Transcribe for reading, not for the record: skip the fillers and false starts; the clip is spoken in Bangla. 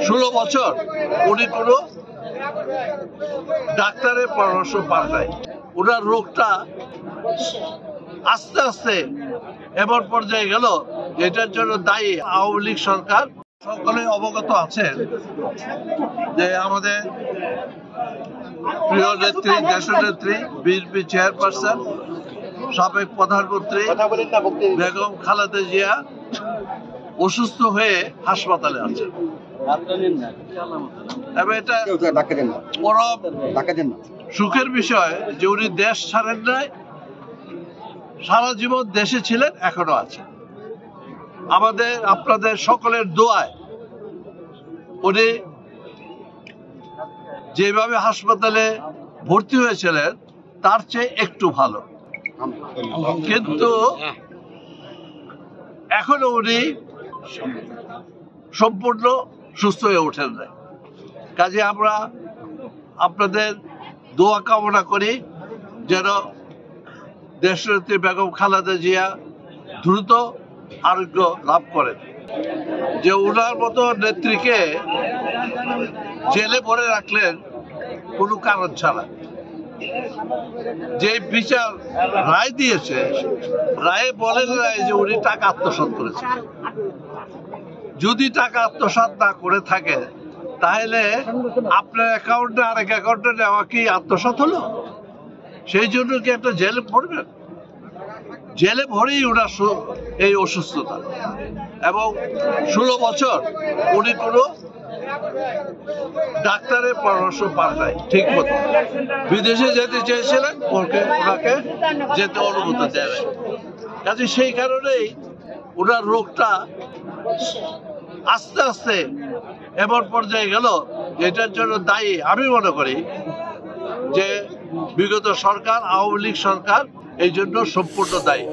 16 বছর উনি কোনো ডাক্তারের পরামর্শ পান নাই। ওনার রোগটা আস্তে আস্তে এমন পর্যায়ে গেল, এটার জন্য দায়ী আওয়ামী লীগ সরকার। সকলে অবগত আছেন যে আমাদের প্রিয় নেত্রী, দেশনেত্রী, বিএনপি চেয়ারপারসন, সাবেক প্রধানমন্ত্রী বেগম খালেদা জিয়া অসুস্থ হয়ে হাসপাতালে আছেন। এটা সুখের বিষয় যে উনি দেশ ছাড়েন নাই, সারা জীবন দেশে ছিলেন, এখনো আছেন। আমাদের আপনাদের সকলের দোয়ায় উনি যেভাবে হাসপাতালে ভর্তি হয়েছিলেন তার চেয়ে একটু ভালো, কিন্তু এখনো উনি সম্পূর্ণ সুস্থ হয়ে ওঠেন নাই। কাজে আমরা আপনাদের দোয়া কামনা করি যেন দেশনেত্রী বেগম খালেদা জিয়া দ্রুত আরোগ্য লাভ করেন। যে ওনার মতো নেত্রীকে জেলে ভরে রাখলেন কোনো কারণ ছাড়া, যে বিচার রায় দিয়েছে, রায়ে বলেন নাই যে উনি টাকা আত্মসাৎ করেছেন। যদি টাকা আত্মসাৎ না করে থাকে তাহলে আপনার অ্যাকাউন্টে আরেক অ্যাকাউন্টে নেওয়া কি আত্মসাৎ হলো? সেই জন্য কি একটা জেলে ভরবেন? জেলে ভরেই ওনার এই অসুস্থতা, এবং 16 বছর উনি কোনো ডাক্তারের পরামর্শ পান নাই ঠিক মতো। বিদেশে যেতে চেয়েছিলেন, ওনাকে যেতে অনুমতি দেয় নাই। কাজে সেই কারণেই ওনার রোগটা আস্তে আস্তে এমন পর্যায়ে গেল, এটার জন্য দায়ী আমি মনে করি যে বিগত সরকার, আওয়ামী লীগ সরকার এই জন্য সম্পূর্ণ দায়ী।